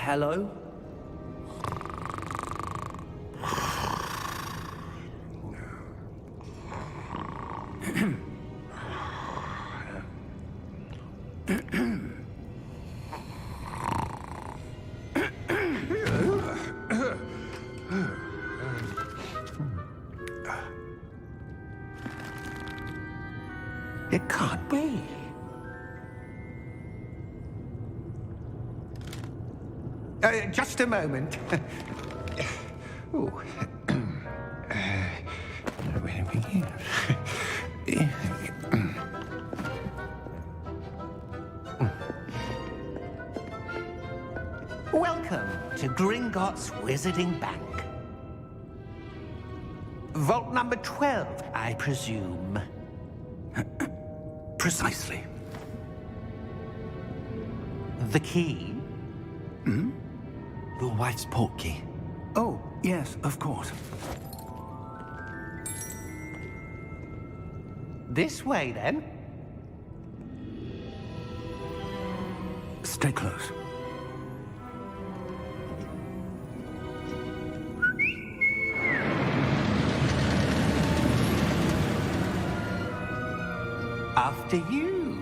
hello? It can't be. Just a moment. Ooh. Where do we begin? Welcome to Gringotts Wizarding Bank. Vault number 12, I presume. Precisely. The key? Your wife's portkey. Oh, yes, of course. This way, then. Stay close. After you.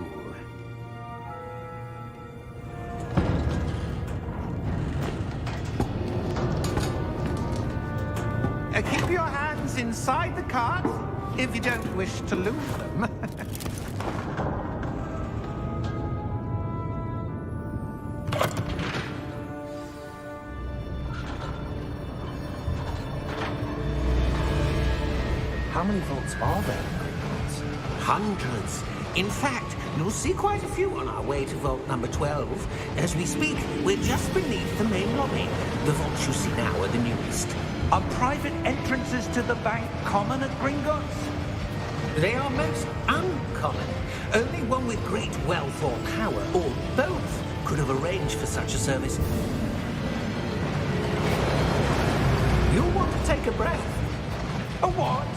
Keep your hands inside the cart if you don't wish to lose them. How many vaults are there in Gringotts? Hundreds. In fact, you'll see quite a few on our way to vault number 12. As we speak, we're just beneath the main lobby. The vaults you see now are the newest. Are private entrances to the bank common at Gringotts? They are most uncommon. Only one with great wealth or power, or both, could have arranged for such a service. You'll want to take a breath. A what?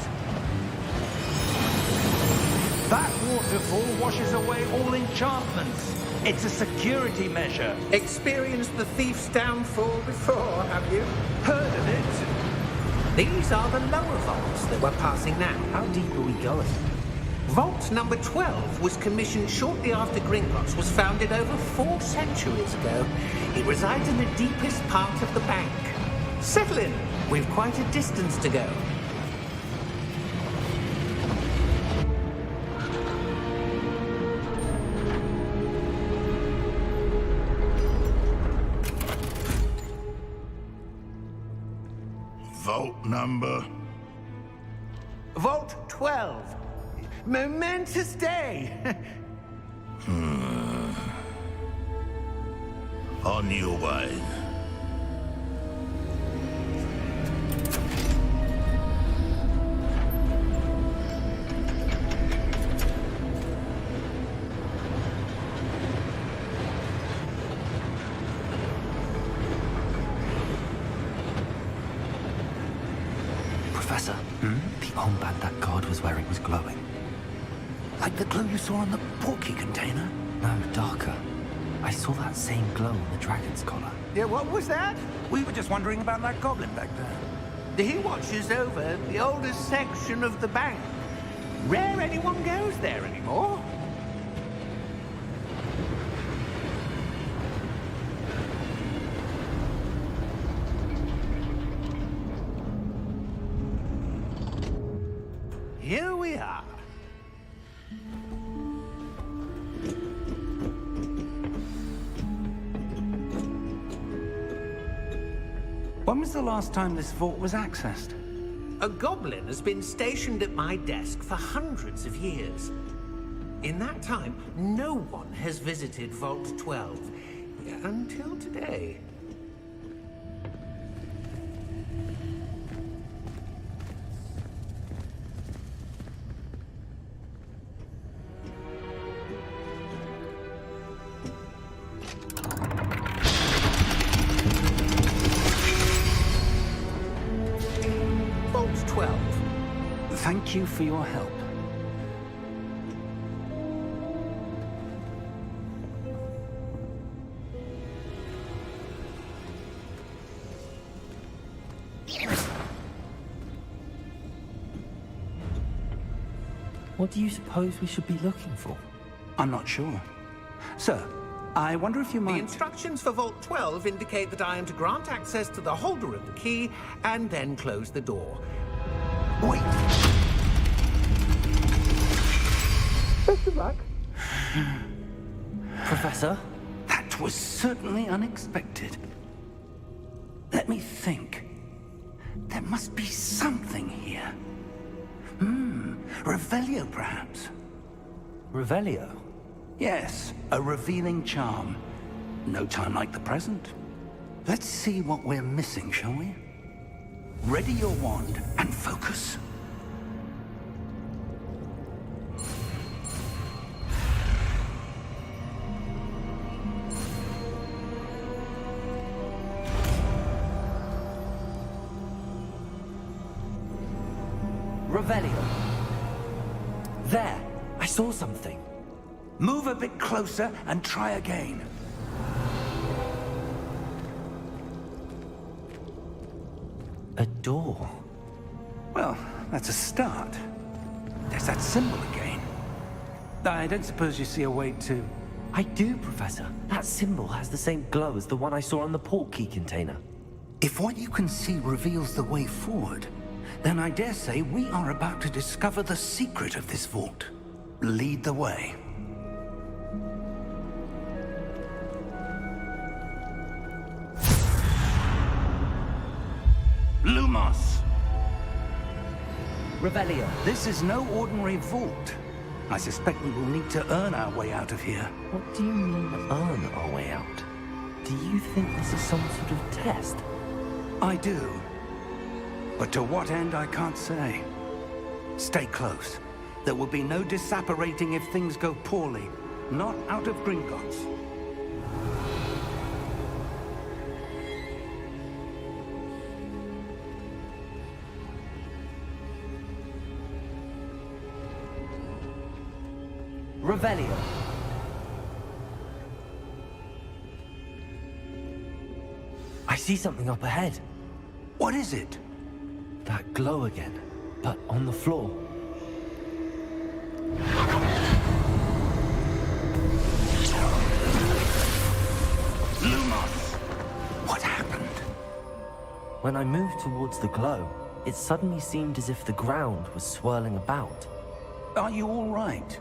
That waterfall washes away all enchantments. It's a security measure. Experienced the thief's downfall before, have you? Heard of it? These are the lower vaults that we're passing now. How deep are we going? Vault number 12 was commissioned shortly after Gringotts was founded over 4 centuries ago. It resides in the deepest part of the bank. Settle in. We've quite a distance to go. Vault number? Vault 12. Momentous day. On your way. Professor, the armband that guard was wearing was glowing. Like the glow you saw on the portkey container? No, darker. I saw that same glow on the dragon's collar. Yeah, what was that? We were just wondering about that goblin back there. He watches over the oldest section of the bank. Rare anyone goes there anymore. Here we are. When was the last time this vault was accessed? A goblin has been stationed at my desk for hundreds of years. In that time, no one has visited Vault 12 until today. Vault 12. Thank you for your help. What do you suppose we should be looking for? I'm not sure. Sir, I wonder if you The might... instructions for Vault 12 indicate that I am to grant access to the holder of the key and then close the door. Wait! Best of luck. Professor? That was certainly unexpected. Let me think. There must be something here. Revelio, perhaps. Revelio? Yes, a revealing charm. No time like the present. Let's see what we're missing, shall we? Ready your wand and focus. Revelio. There, I saw something. Move a bit closer and try again. A door. Well, that's a start. There's that symbol again. I don't suppose you see a way to... I do, Professor. That symbol has the same glow as the one I saw on the portkey container. If what you can see reveals the way forward, then I dare say we are about to discover the secret of this vault. Lead the way. Lumos! Revelio. This is no ordinary vault. I suspect we will need to earn our way out of here. What do you mean, earn our way out? Do you think this is some sort of test? I do. But to what end, I can't say. Stay close. There will be no disapparating if things go poorly. Not out of Gringotts. Revelio. I see something up ahead. What is it? That glow again, but on the floor. Lumos! What happened? When I moved towards the glow, it suddenly seemed as if the ground was swirling about. Are you all right?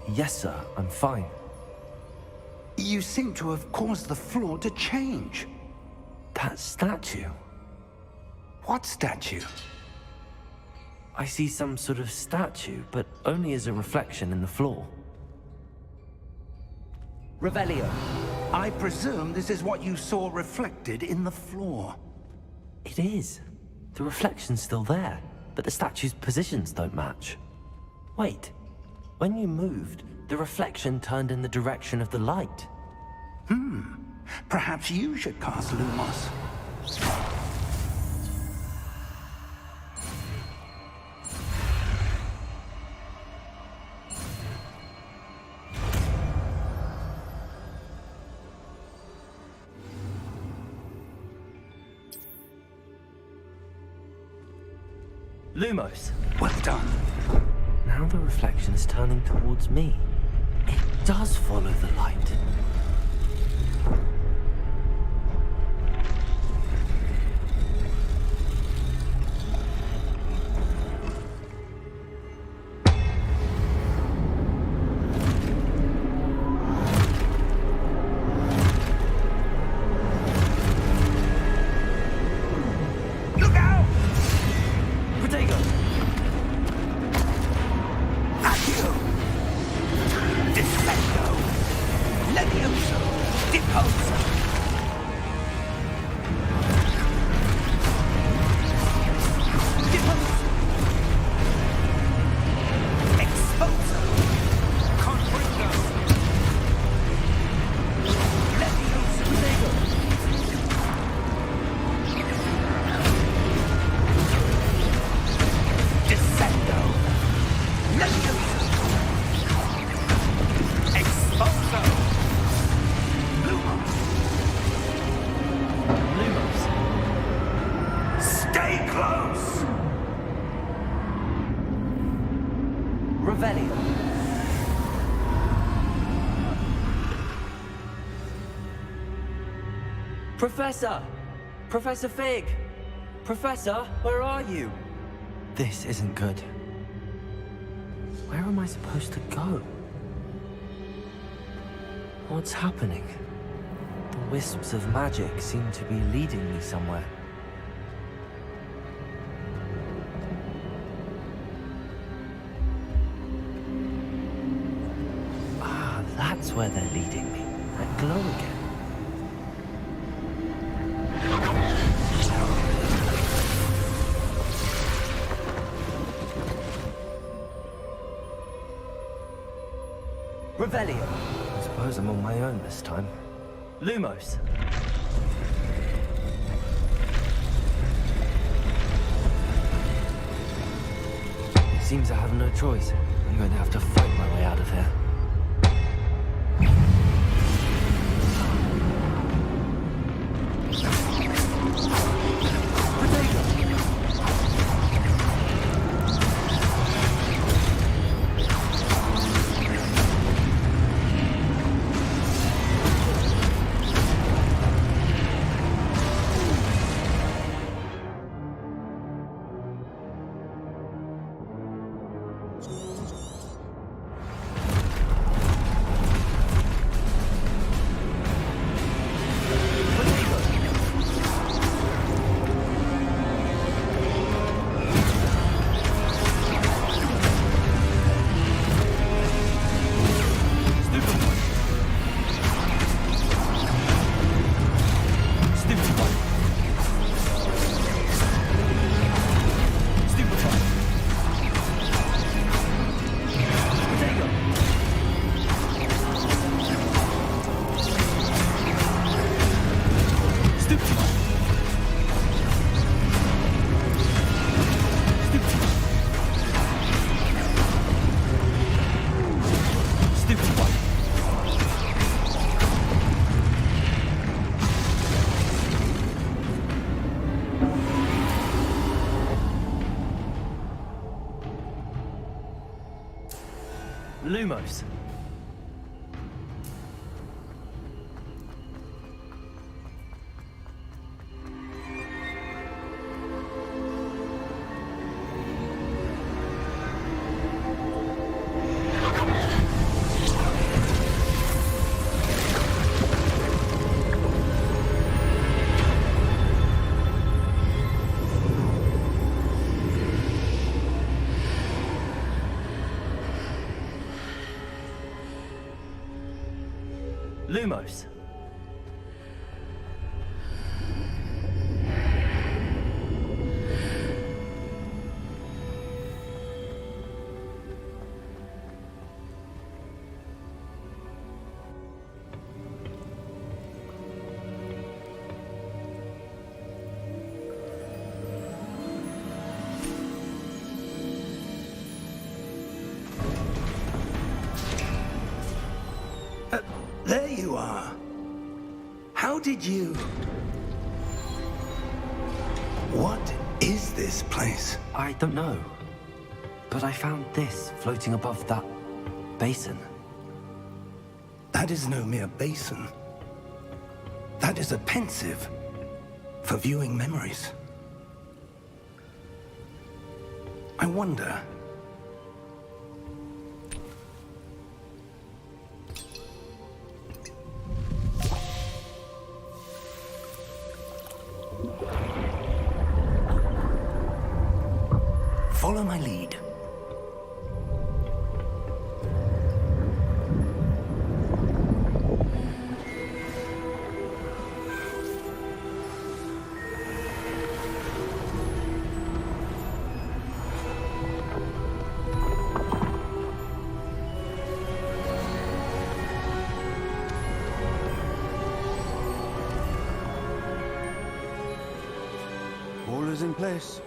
Yes, sir, I'm fine. You seem to have caused the floor to change. That statue. What statue? I see some sort of statue, but only as a reflection in the floor. Revelio. I presume this is what you saw reflected in the floor. It is. The reflection's still there, but the statue's positions don't match. Wait. When you moved, the reflection turned in the direction of the light. Perhaps you should cast Lumos. Lumos. Well done. Now the reflection is turning towards me. It does follow the light. Look out! Protego! Accio! Defendo! Levio! Professor! Professor Fig! Professor, where are you? This isn't good. Where am I supposed to go? What's happening? The wisps of magic seem to be leading me somewhere. Ah, that's where they're leading me. That glow again. Revelio. I suppose I'm on my own this time. Lumos. Seems I have no choice. I'm going to have to fight my way out of here. Lumos. Lumos. There you are. How did you... What is this place? I don't know. But I found this floating above that basin. That is no mere basin. That is a pensive for viewing memories. I wonder... Follow my lead. All is in place.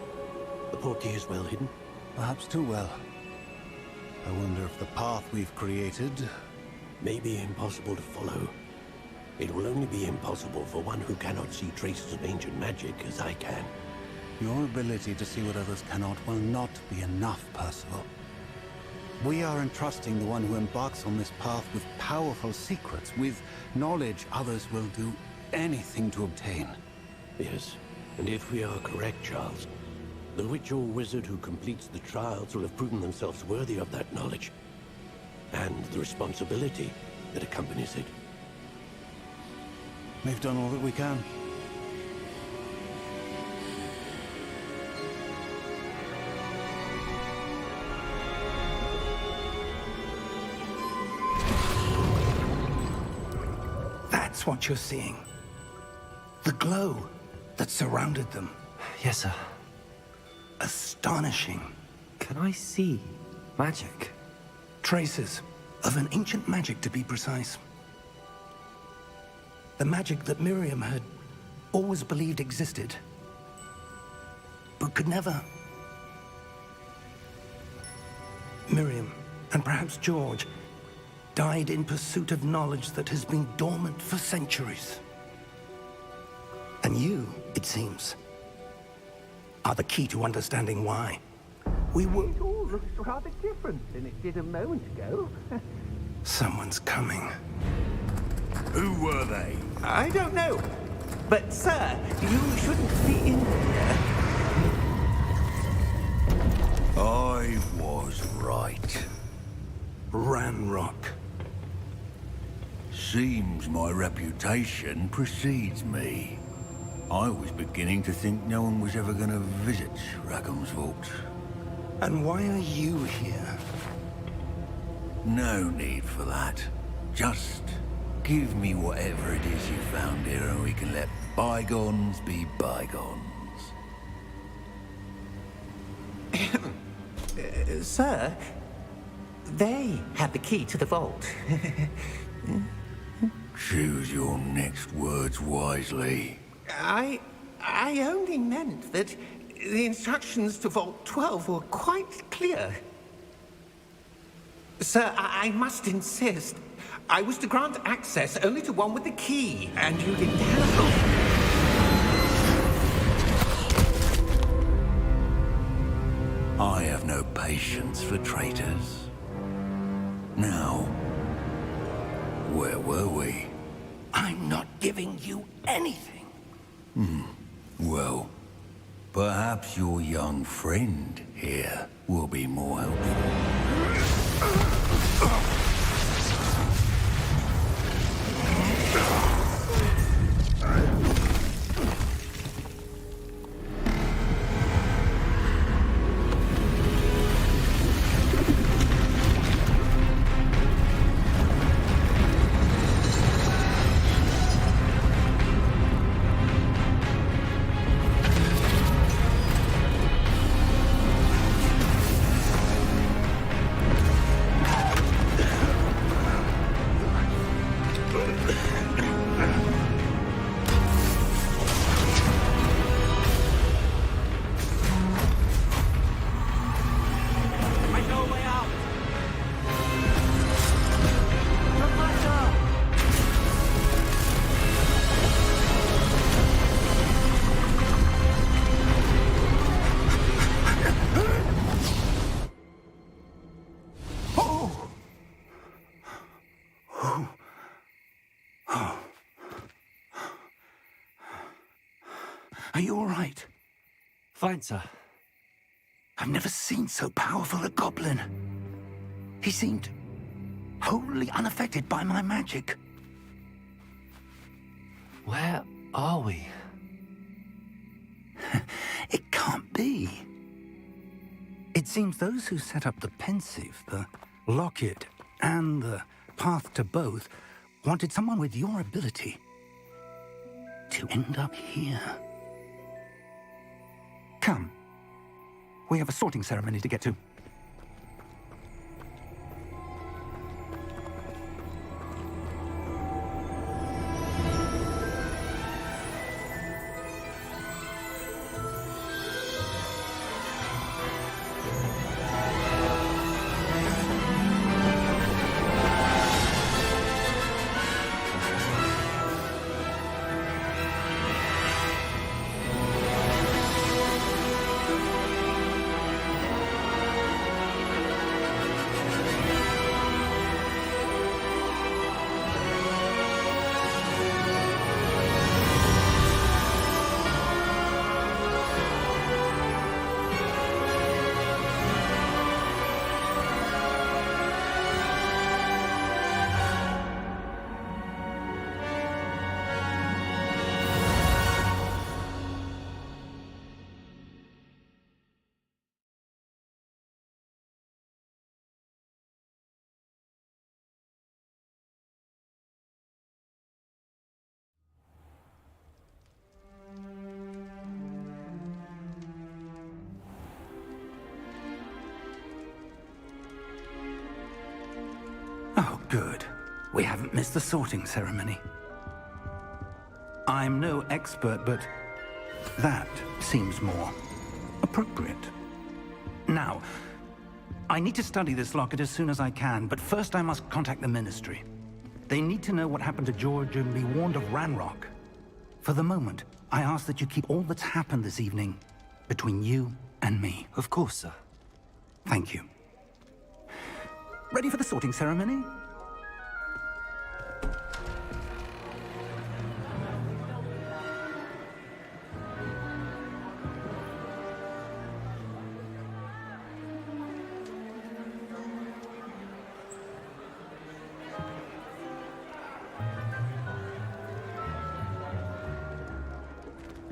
The portkey is well hidden. Perhaps too well. I wonder if the path we've created... May be impossible to follow. It will only be impossible for one who cannot see traces of ancient magic as I can. Your ability to see what others cannot will not be enough, Percival. We are entrusting the one who embarks on this path with powerful secrets, with knowledge others will do anything to obtain. Yes, and if we are correct, Charles, the witch or wizard who completes the trials will have proven themselves worthy of that knowledge and the responsibility that accompanies it. We've done all that we can. That's what you're seeing. The glow that surrounded them. Yes, sir. Astonishing. Can I see magic? Traces of an ancient magic, to be precise. The magic that Miriam had always believed existed, but could never. Miriam, and perhaps George, died in pursuit of knowledge that has been dormant for centuries. And you, it seems, are the key to understanding why. We were... It all looks rather different than it did a moment ago. Someone's coming. Who were they? I don't know. But, sir, you shouldn't be in here. I was right. Ranrock. Seems my reputation precedes me. I was beginning to think no one was ever going to visit Rackham's vault. And why are you here? No need for that. Just give me whatever it is you found here and we can let bygones be bygones. Sir, they had the key to the vault. Choose your next words wisely. I only meant that the instructions to Vault 12 were quite clear. Sir, I must insist. I was to grant access only to one with the key, and you didn't have... I have no patience for traitors. Now, where were we? I'm not giving you anything. Well, perhaps your young friend here will be more helpful. Are you all right? Fine, sir. I've never seen so powerful a goblin. He seemed wholly unaffected by my magic. Where are we? It can't be. It seems those who set up the pensive, the locket, and the path to both wanted someone with your ability to end up here. Come. We have a sorting ceremony to get to. Good. We haven't missed the sorting ceremony. I'm no expert, but that seems more appropriate. Now, I need to study this locket as soon as I can, but first I must contact the Ministry. They need to know what happened to George and be warned of Ranrock. For the moment, I ask that you keep all that's happened this evening between you and me. Of course, sir. Thank you. Ready for the sorting ceremony?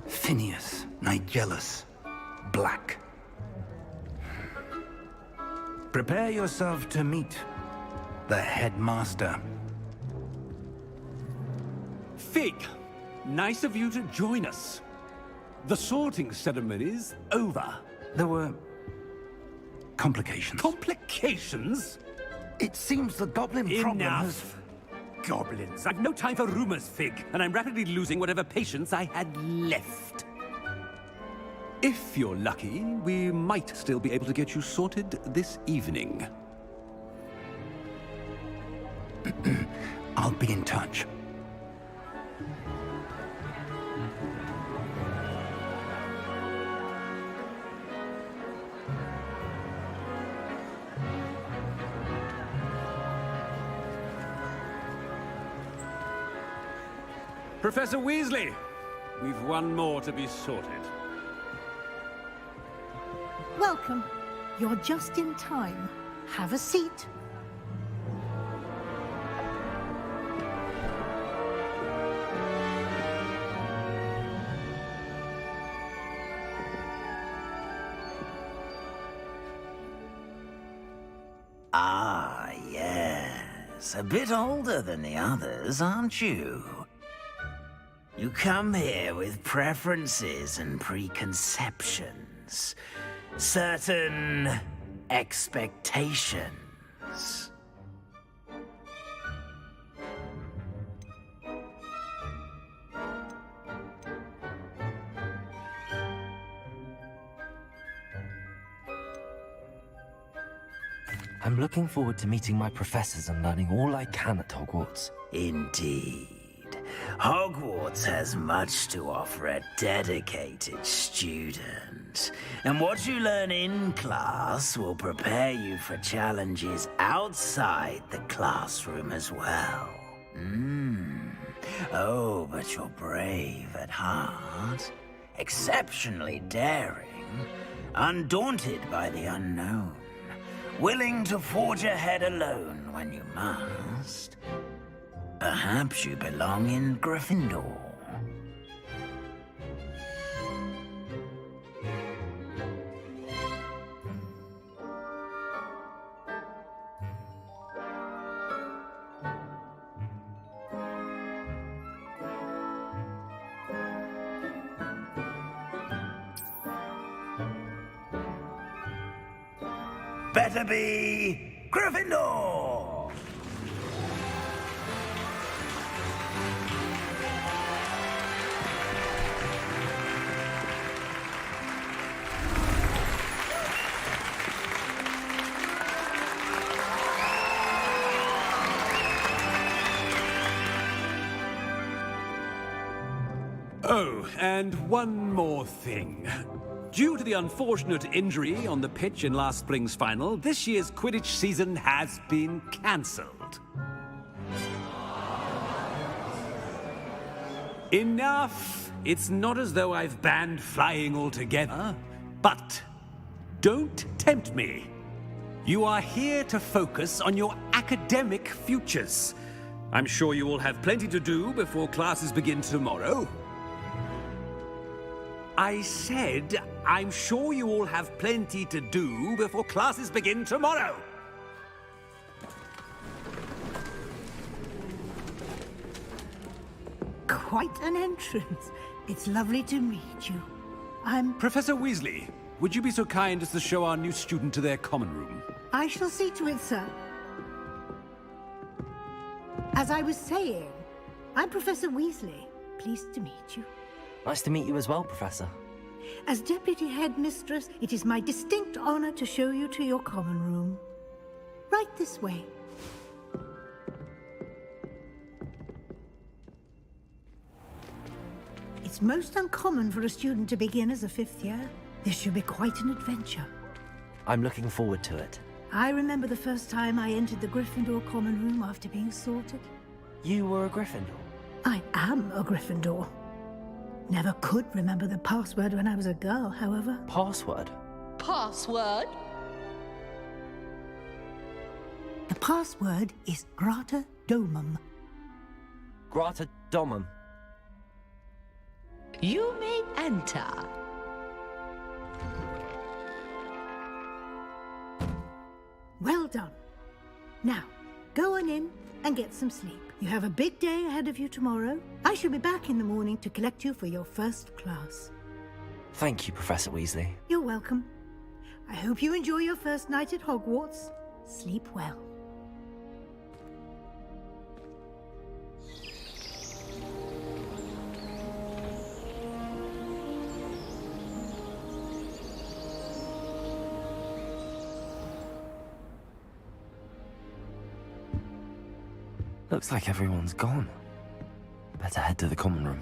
Phineas, Nigellus, Black. Prepare yourself to meet the headmaster. Fig, nice of you to join us. The sorting ceremony's over. There were complications. Complications? It seems the goblin problem has... Enough! Goblins. I've no time for rumors, Fig, and I'm rapidly losing whatever patience I had left. If you're lucky, we might still be able to get you sorted this evening. I'll be in touch. Professor Weasley, we've one more to be sorted. Welcome. You're just in time. Have a seat. Ah, yes. A bit older than the others, aren't you? You come here with preferences and preconceptions. Certain expectations. I'm looking forward to meeting my professors and learning all I can at Hogwarts. Indeed. Hogwarts has much to offer a dedicated student. And what you learn in class will prepare you for challenges outside the classroom as well. Oh, but you're brave at heart, exceptionally daring, undaunted by the unknown, willing to forge ahead alone when you must. Perhaps you belong in Gryffindor. Better be Gryffindor! Oh, and one more thing. Due to the unfortunate injury on the pitch in last spring's final, this year's Quidditch season has been cancelled. Enough! It's not as though I've banned flying altogether, but don't tempt me. You are here to focus on your academic futures. I'm sure you will have plenty to do before classes begin tomorrow. I said, I'm sure you all have plenty to do before classes begin tomorrow. Quite an entrance. It's lovely to meet you. I'm... Professor Weasley, would you be so kind as to show our new student to their common room? I shall see to it, sir. As I was saying, I'm Professor Weasley. Pleased to meet you. Nice to meet you as well, Professor. As Deputy Headmistress, it is my distinct honor to show you to your common room. Right this way. It's most uncommon for a student to begin as a fifth year. This should be quite an adventure. I'm looking forward to it. I remember the first time I entered the Gryffindor common room after being sorted. You were a Gryffindor? I am a Gryffindor. Never could remember the password when I was a girl, however. Password? Password? The password is Grata Domum. Grata Domum. You may enter. Well done. Now, go on in and get some sleep. You have a big day ahead of you tomorrow. I shall be back in the morning to collect you for your first class. Thank you, Professor Weasley. You're welcome. I hope you enjoy your first night at Hogwarts. Sleep well. Looks like everyone's gone. Better head to the common room.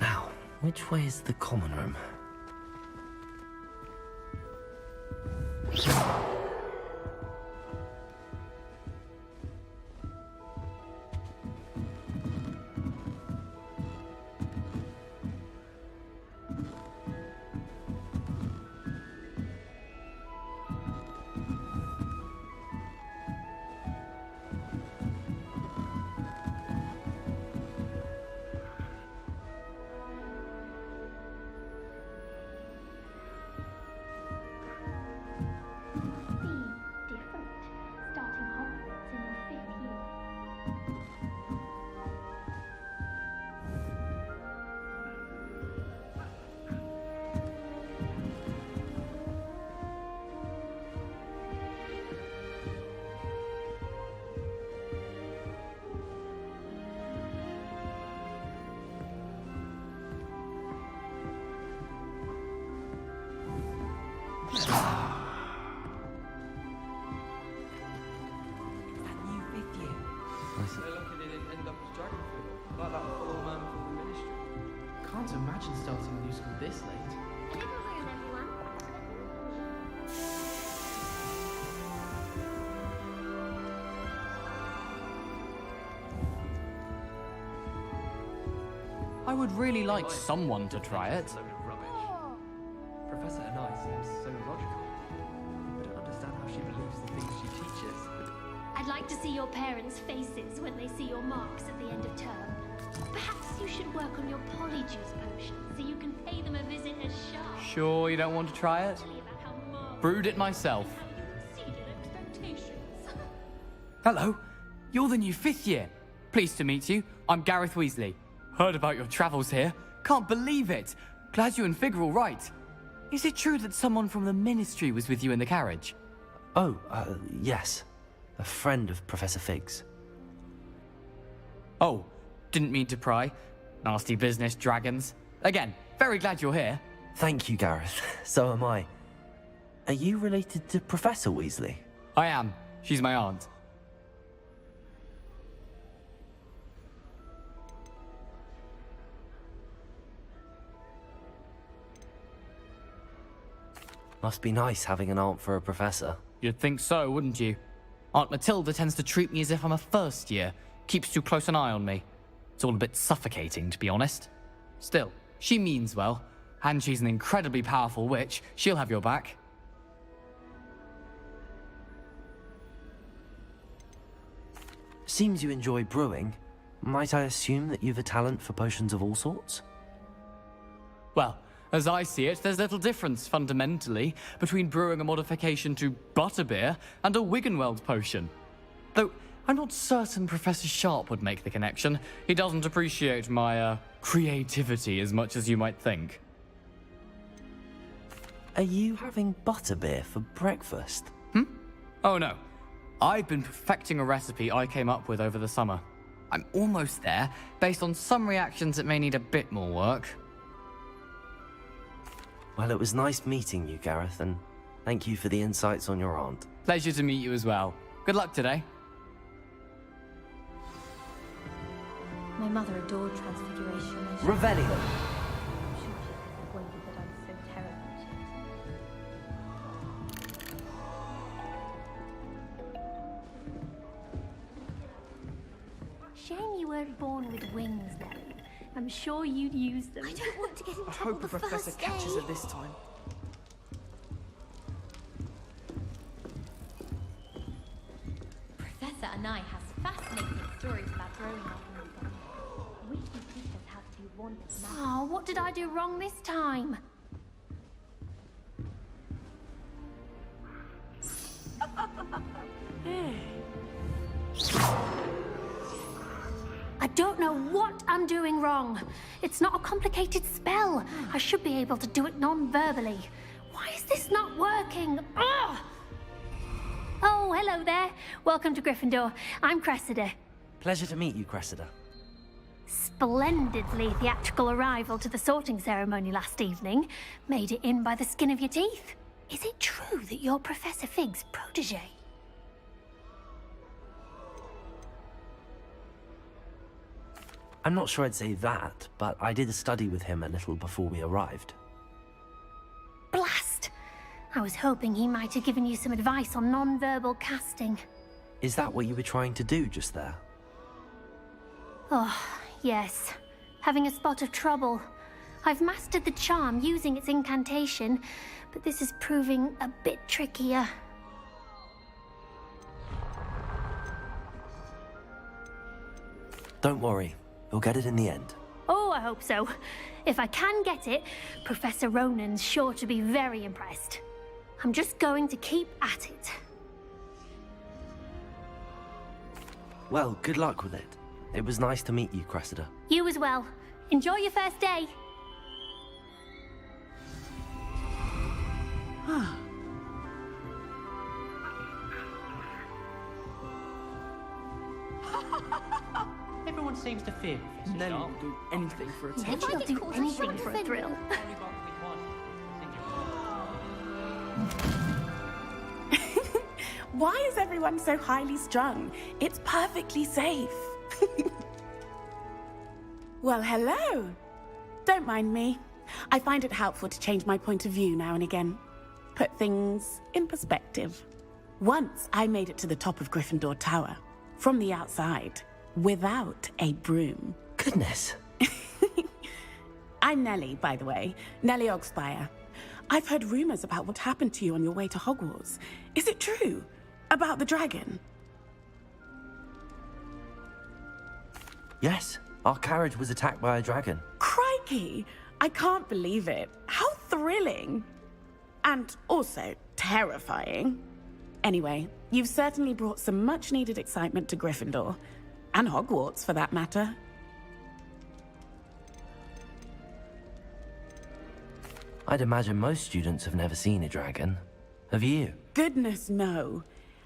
Now, which way is the common room? Can't imagine starting a new school this late. I would really like someone to try it. Professor and I seem so logical. I don't understand how she believes the things she teaches. I'd like to see your parents' faces when they see your marks at the end of term. Perhaps you should work on your polyjuice potion so you can pay them a visit as sharp. Sure you don't want to try it? Brewed it myself. Hello, you're the new 5th year. Pleased to meet you. I'm Gareth Weasley. Heard about your travels here. Can't believe it. Glad you and Fig are all right. Is it true that someone from the Ministry was with you in the carriage? Oh, yes. A friend of Professor Fig's. Oh, didn't mean to pry. Nasty business, dragons. Again, very glad you're here. Thank you, Gareth. So am I. Are you related to Professor Weasley? I am. She's my aunt. Must be nice having an aunt for a professor. You'd think so, wouldn't you? Aunt Matilda tends to treat me as if I'm a first year. keeps too close an eye on me. It's all a bit suffocating, to be honest. Still, she means well, and she's an incredibly powerful witch. She'll have your back. Seems you enjoy brewing. Might I assume that you've a talent for potions of all sorts? Well, as I see it, there's little difference, fundamentally, between brewing a modification to butterbeer and a Wiggenweld potion. Though, I'm not certain Professor Sharp would make the connection. He doesn't appreciate my, creativity as much as you might think. Are you having butterbeer for breakfast? Oh no. I've been perfecting a recipe I came up with over the summer. I'm almost there. Based on some reactions, it may need a bit more work. Well, it was nice meeting you, Gareth, and thank you for the insights on your aunt. Pleasure to meet you as well. Good luck today. My mother adored Transfiguration. Revelio. I'm sure she's disappointed that I was so terrified of it. Shame you weren't born with wings, Nelly. I'm sure you'd use them. I don't want to get in trouble. I hope the professor catches her this time. Professor and I have fascinating stories about growing up in the garden. We can teach us how to do wonders. Oh, what did I do wrong this time? I don't know what I'm doing wrong. It's not a complicated spell. I should be able to do it non-verbally. Why is this not working? Ugh! Oh, hello there. Welcome to Gryffindor. I'm Cressida. Pleasure to meet you, Cressida. Splendidly theatrical arrival to the sorting ceremony last evening. Made it in by the skin of your teeth. Is it true that you're Professor Fig's protege? I'm not sure I'd say that, but I did study with him a little before we arrived. Blast! I was hoping he might have given you some advice on non-verbal casting. Is that what you were trying to do just there? Oh, yes. Having a spot of trouble. I've mastered the charm using its incantation, but this is proving a bit trickier. Don't worry. You'll get it in the end. Oh, I hope so. If I can get it, Professor Ronan's sure to be very impressed. I'm just going to keep at it. Well, good luck with it. It was nice to meet you, Cressida. You as well. Enjoy your first day. Everyone seems to fear Professor Nelly Sharp. will do anything for attention. If I do anything for a thrill. Why is everyone so highly strung? It's perfectly safe. Well, hello. Don't mind me. I find it helpful to change my point of view now and again. Put things in perspective. Once I made it to the top of Gryffindor Tower, from the outside, without a broom. Goodness. I'm Nellie, by the way. Nellie Ogspire. I've heard rumors about what happened to you on your way to Hogwarts. Is it true? About the dragon? Yes, our carriage was attacked by a dragon. Crikey! I can't believe it. How thrilling! And also terrifying. Anyway, you've certainly brought some much-needed excitement to Gryffindor. And Hogwarts, for that matter. I'd imagine most students have never seen a dragon. Have you? Goodness, no.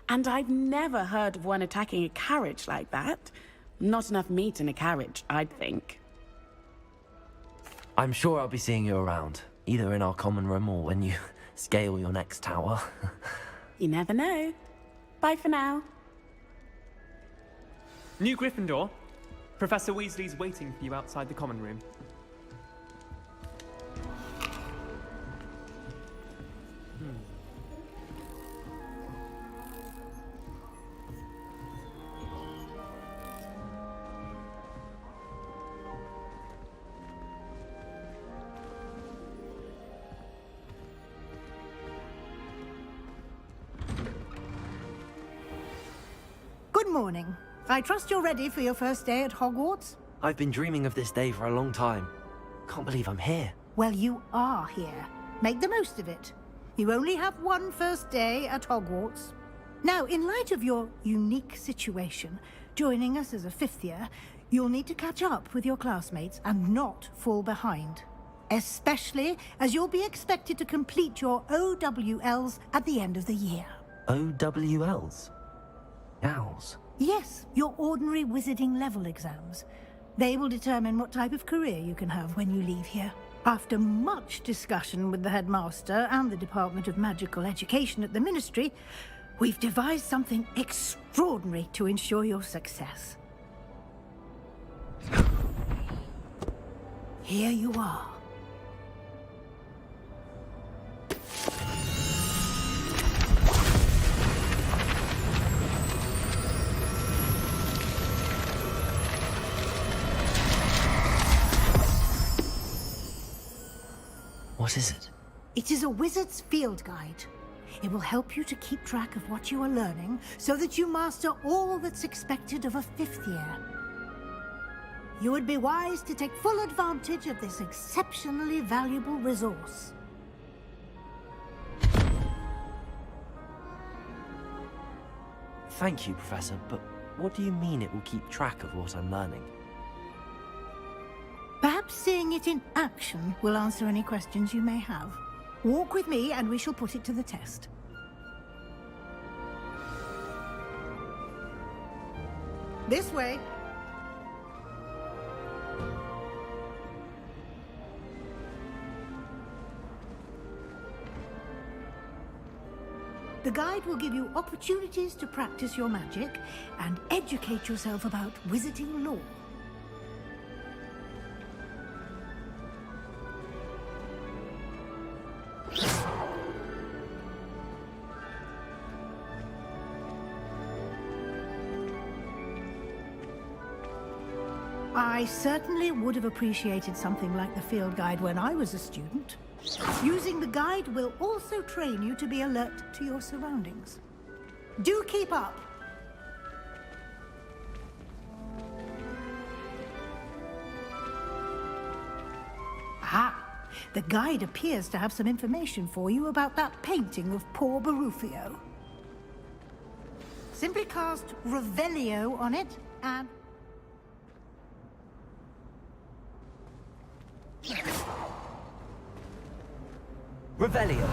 And I've never heard of one attacking a carriage like that. Not enough meat in a carriage, I'd think. I'm sure I'll be seeing you around, either in our common room or when you scale your next tower. You never know. Bye for now. New Gryffindor. Professor Weasley's waiting for you outside the common room. Good morning. I trust you're ready for your first day at Hogwarts? I've been dreaming of this day for a long time. Can't believe I'm here. Well, you are here. Make the most of it. You only have one first day at Hogwarts. Now, in light of your unique situation, joining us as a fifth year, you'll need to catch up with your classmates and not fall behind. Especially as you'll be expected to complete your OWLs at the end of the year. OWLs? Owls? Yes, your ordinary wizarding level exams. They will determine what type of career you can have when you leave here. After much discussion with the headmaster and the Department of Magical Education at the Ministry, we've devised something extraordinary to ensure your success. Here you are. What is it? It is a wizard's field guide. It will help you to keep track of what you are learning so that you master all that's expected of a fifth year. You would be wise to take full advantage of this exceptionally valuable resource. Thank you, Professor, but what do you mean it will keep track of what I'm learning? Perhaps seeing it in action will answer any questions you may have. Walk with me and we shall put it to the test. This way. The guide will give you opportunities to practice your magic and educate yourself about wizarding lore. I certainly would have appreciated something like the field guide when I was a student. Using the guide will also train you to be alert to your surroundings. Do keep up! Ah, the guide appears to have some information for you about that painting of poor Barufio. Simply cast Revelio on it and... Revelio.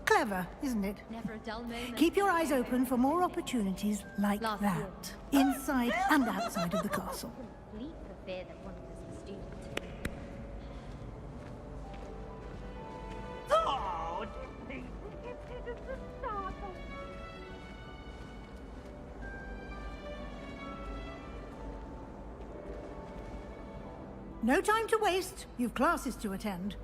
Clever, isn't it? Keep your eyes open for more opportunities like that, inside and outside of the castle. No time to waste. You've classes to attend.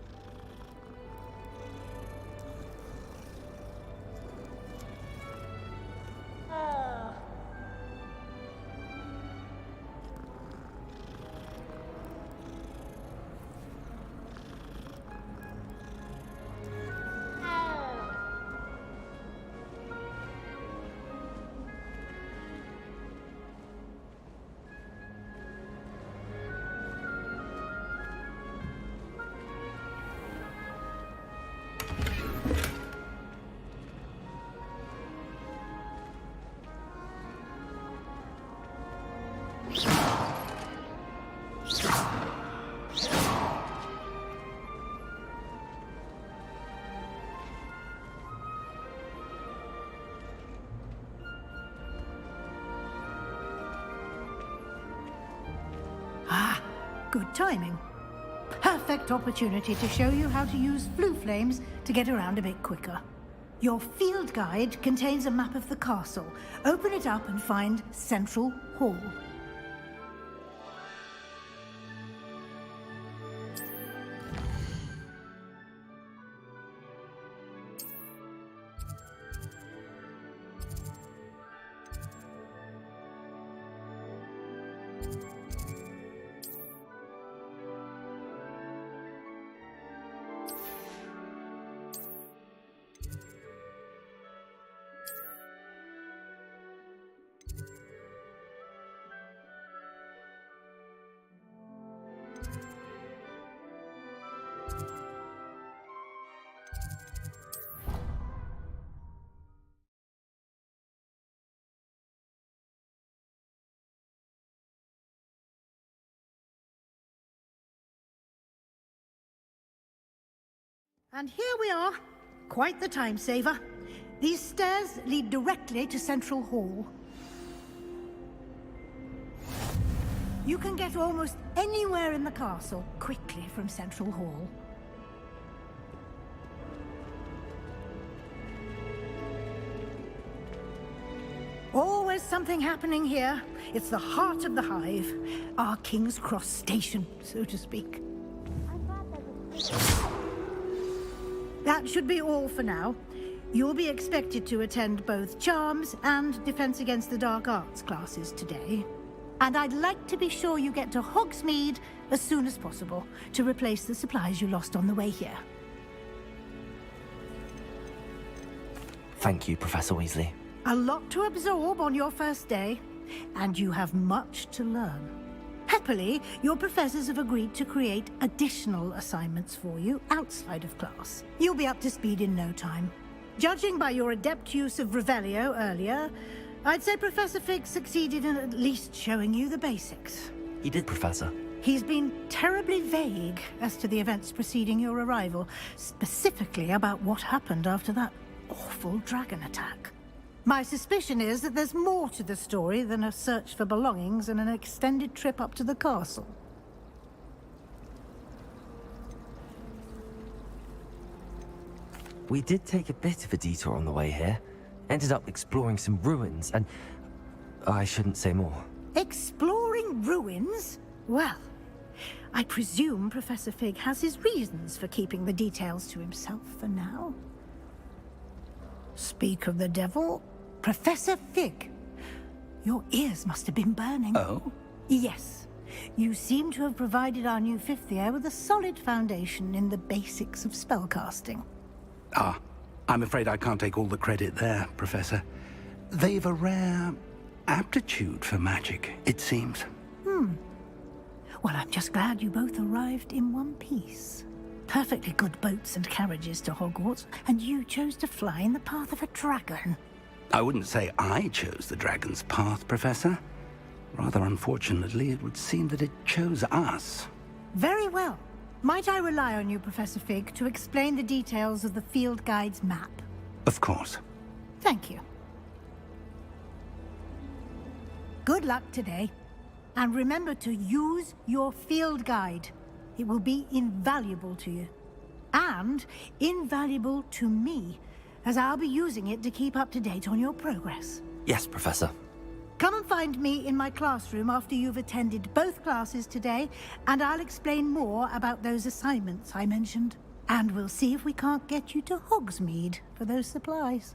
Good timing. Perfect opportunity to show you how to use flue flames to get around a bit quicker. Your field guide contains a map of the castle. Open it up and find Central Hall. And here we are. Quite the time saver. These stairs lead directly to Central Hall. You can get almost anywhere in the castle quickly from Central Hall. Always something happening here. It's the heart of the hive. Our King's Cross station, so to speak. That should be all for now. You'll be expected to attend both Charms and Defense Against the Dark Arts classes today. And I'd like to be sure you get to Hogsmeade as soon as possible to replace the supplies you lost on the way here. Thank you, Professor Weasley. A lot to absorb on your first day, and you have much to learn. Happily, your professors have agreed to create additional assignments for you outside of class. You'll be up to speed in no time. Judging by your adept use of Revelio earlier, I'd say Professor Fig succeeded in at least showing you the basics. He did, Professor. He's been terribly vague as to the events preceding your arrival, specifically about what happened after that awful dragon attack. My suspicion is that there's more to the story than a search for belongings and an extended trip up to the castle. We did take a bit of a detour on the way here. Ended up exploring some ruins and... I shouldn't say more. Exploring ruins? Well, I presume Professor Fig has his reasons for keeping the details to himself for now. Speak of the devil, Professor Fig. Your ears must have been burning. Oh? Yes. You seem to have provided our new fifth year with a solid foundation in the basics of spellcasting. Ah, I'm afraid I can't take all the credit there, Professor. They've a rare aptitude for magic, it seems. Well, I'm just glad you both arrived in one piece. Perfectly good boats and carriages to Hogwarts, and you chose to fly in the path of a dragon. I wouldn't say I chose the dragon's path, Professor. Rather unfortunately, it would seem that it chose us. Very well. Might I rely on you, Professor Fig, to explain the details of the field guide's map? Of course. Thank you. Good luck today. And remember to use your field guide. It will be invaluable to you. And invaluable to me, as I'll be using it to keep up to date on your progress. Yes, Professor. Come and find me in my classroom after you've attended both classes today, and I'll explain more about those assignments I mentioned. And we'll see if we can't get you to Hogsmeade for those supplies.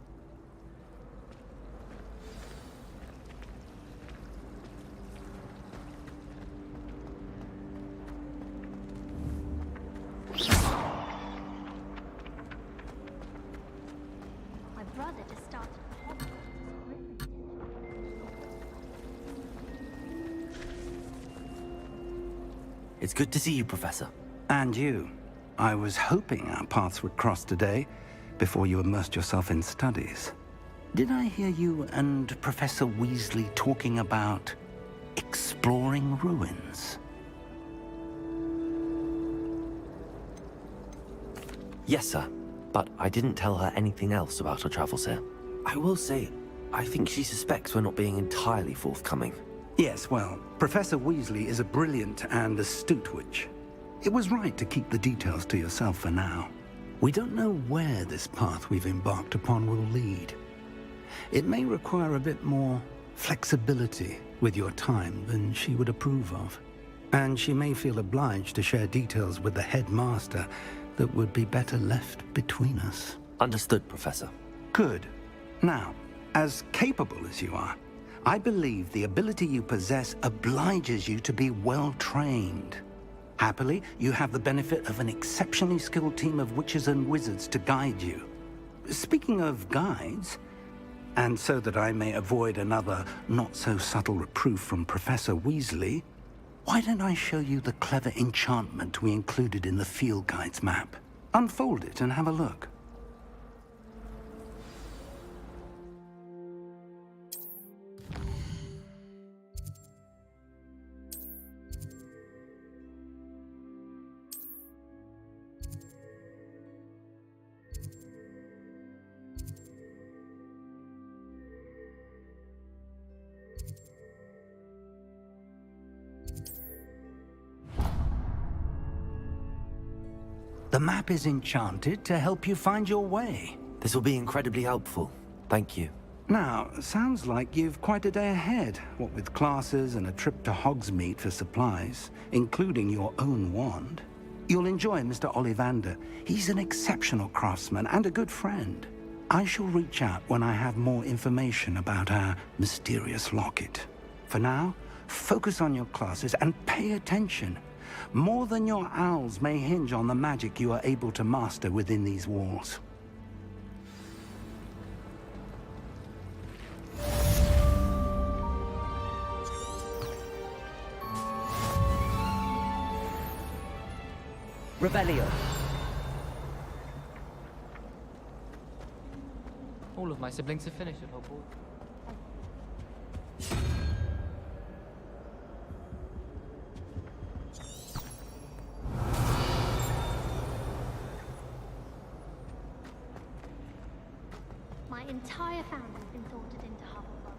My brother just started Hogwarts. It's good to see you, Professor. And you. I was hoping our paths would cross today, before you immersed yourself in studies. Did I hear you and Professor Weasley talking about exploring ruins? Yes, sir. But I didn't tell her anything else about her travels here. I will say, I think she suspects we're not being entirely forthcoming. Yes, well, Professor Weasley is a brilliant and astute witch. It was right to keep the details to yourself for now. We don't know where this path we've embarked upon will lead. It may require a bit more flexibility with your time than she would approve of. And she may feel obliged to share details with the headmaster that would be better left between us. Understood, Professor. Good. Now, as capable as you are, I believe the ability you possess obliges you to be well-trained. Happily, you have the benefit of an exceptionally skilled team of witches and wizards to guide you. Speaking of guides, and so that I may avoid another not-so-subtle reproof from Professor Weasley, why don't I show you the clever enchantment we included in the field guide's map? Unfold it and have a look. The map is enchanted to help you find your way. This will be incredibly helpful. Thank you. Now, sounds like you've quite a day ahead, what with classes and a trip to Hogsmeade for supplies, including your own wand. You'll enjoy Mr. Ollivander. He's an exceptional craftsman and a good friend. I shall reach out when I have more information about our mysterious locket. For now, focus on your classes and pay attention. More than your owls may hinge on the magic you are able to master within these walls. Rebellion. All of my siblings have finished at Hogwarts. My entire family's been sorted into Hufflepuff.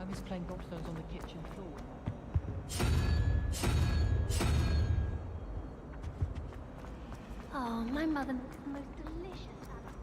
I miss playing gobstones on the kitchen floor. Oh, my mother makes the most delicious salad.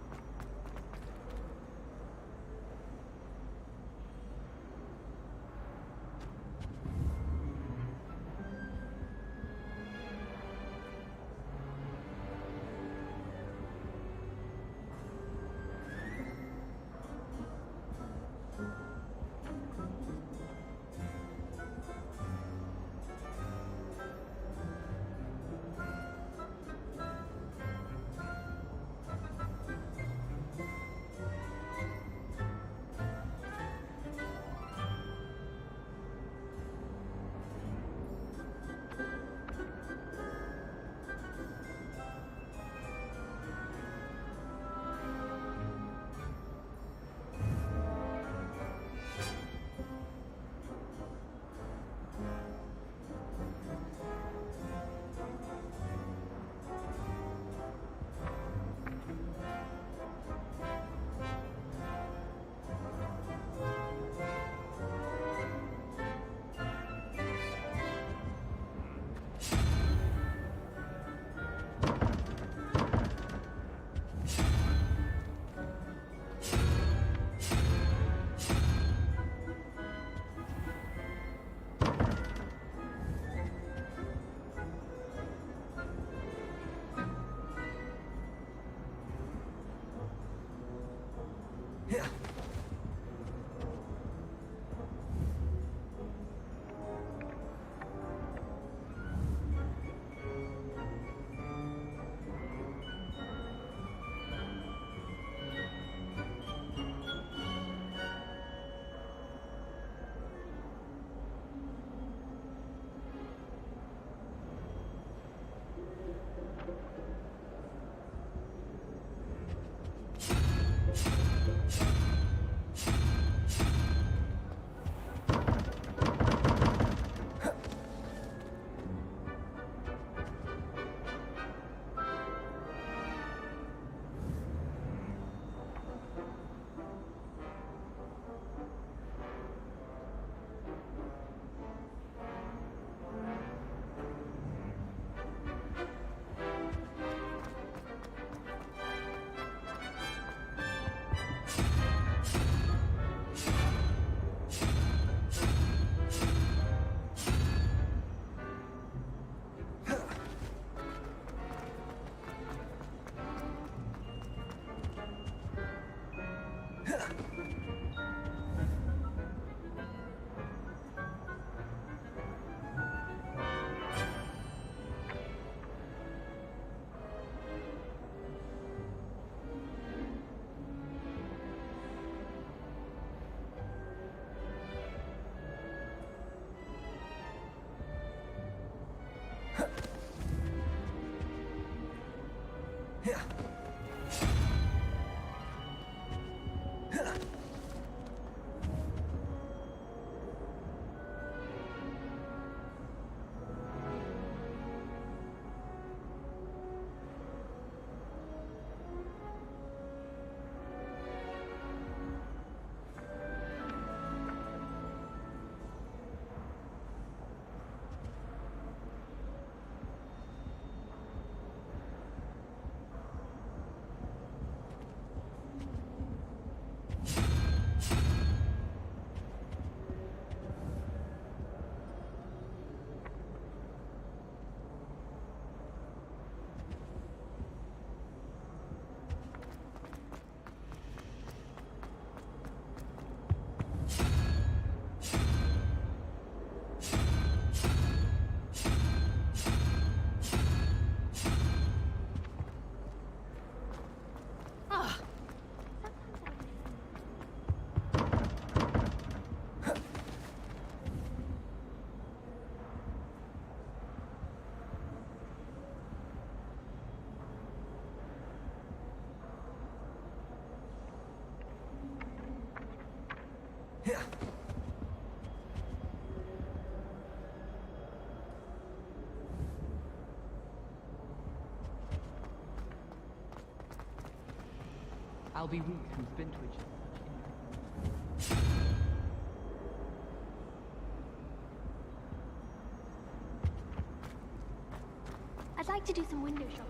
I'll be weak who've been to each other. I'd like to do some window shopping.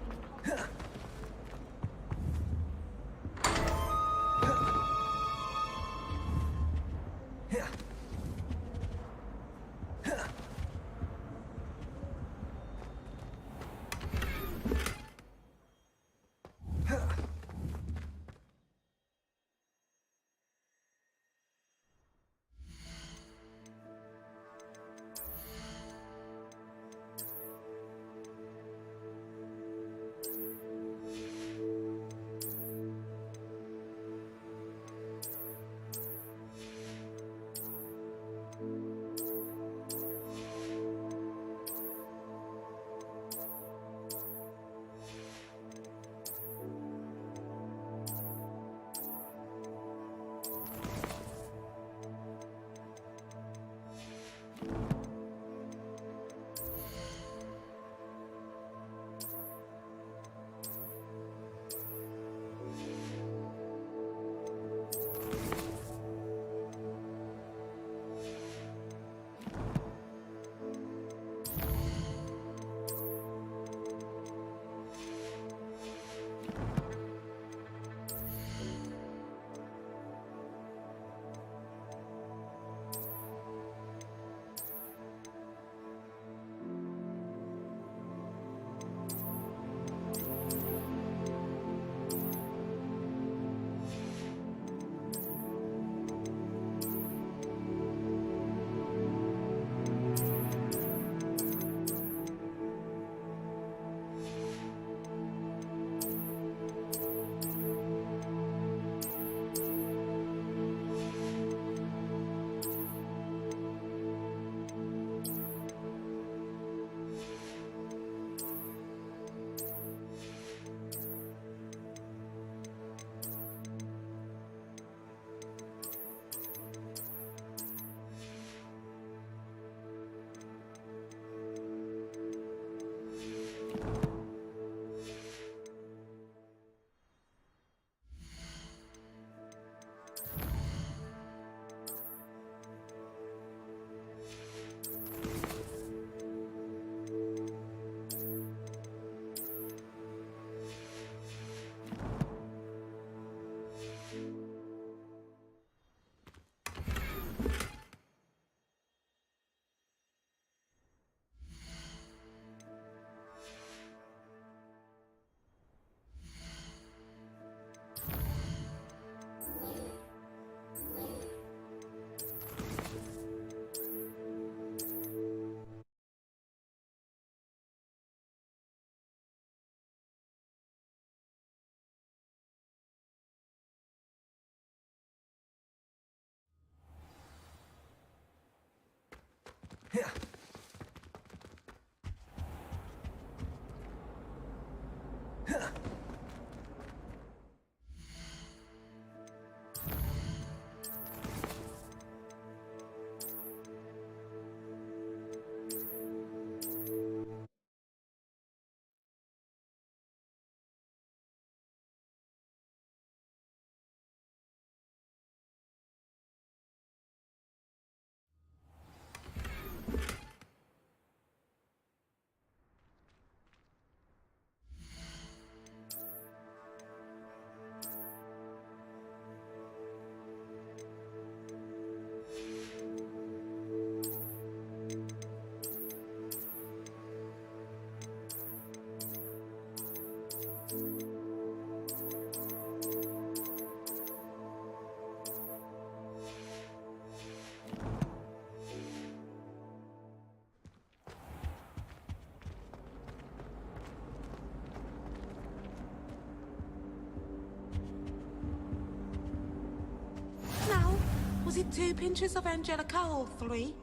Was it 2 pinches of Angelica or 3?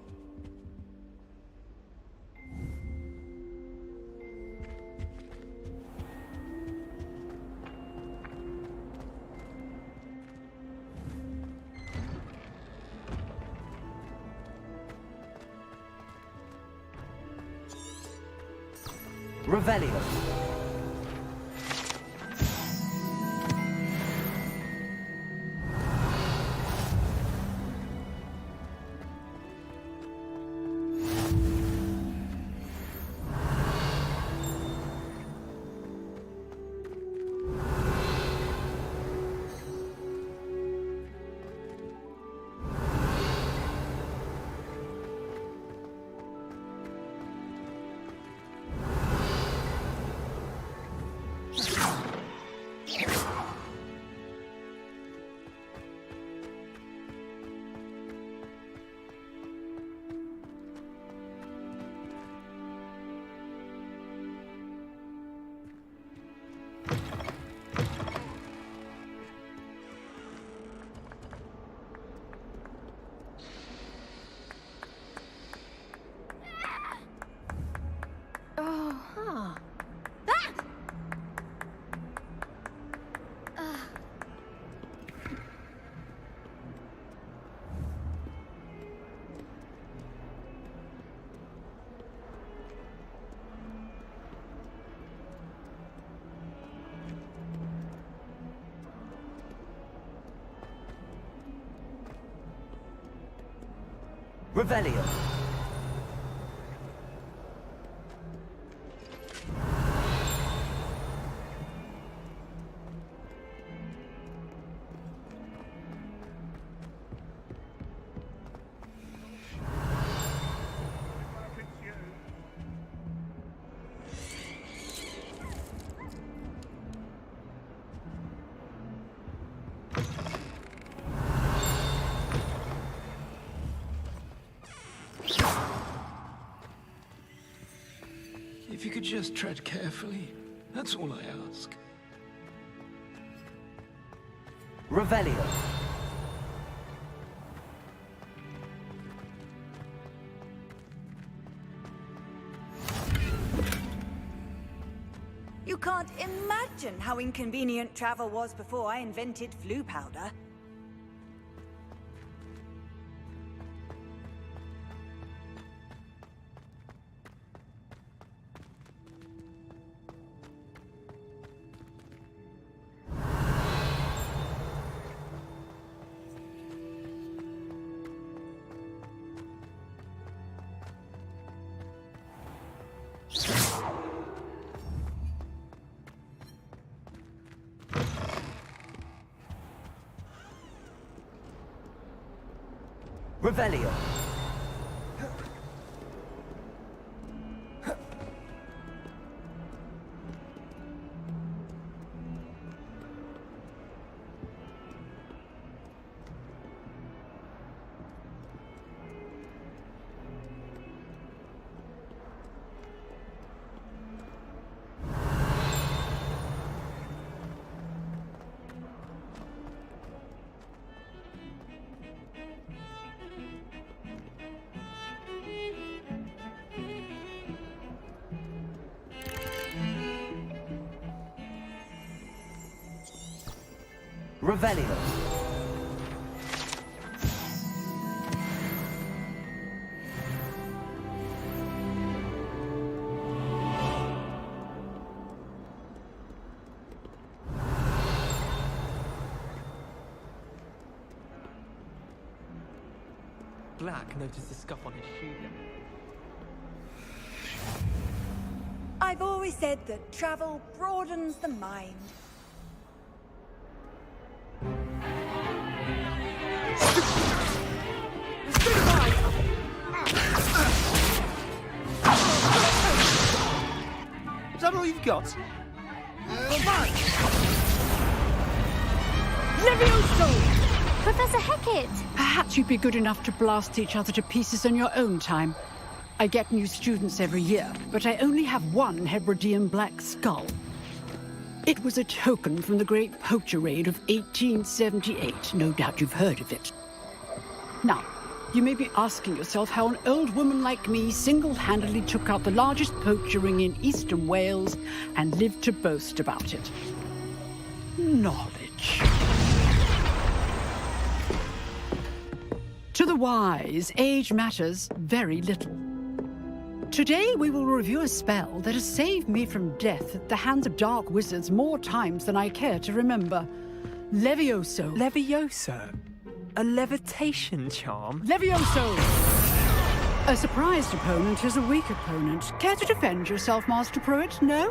Revelio. Revelio. If you could just tread carefully, that's all I ask. Revelio. You can't imagine how inconvenient travel was before I invented flu powder. Revelio. Revelio. Black noticed the scuff on his shoe. I've always said that travel broadens the mind. Is that all you've got? Levioso! Professor Hecat! Perhaps you'd be good enough to blast each other to pieces on your own time. I get new students every year, but I only have one Hebridean black skull. It was a token from the Great Poacher Raid of 1878. No doubt you've heard of it. Now, you may be asking yourself how an old woman like me single-handedly took out the largest poacher ring in eastern Wales and lived to boast about it. Knowledge. To the wise, age matters very little. Today we will review a spell that has saved me from death at the hands of dark wizards more times than I care to remember. Levioso. Levioso? A levitation charm? Levioso! A surprised opponent is a weak opponent. Care to defend yourself, Master Pruitt? No?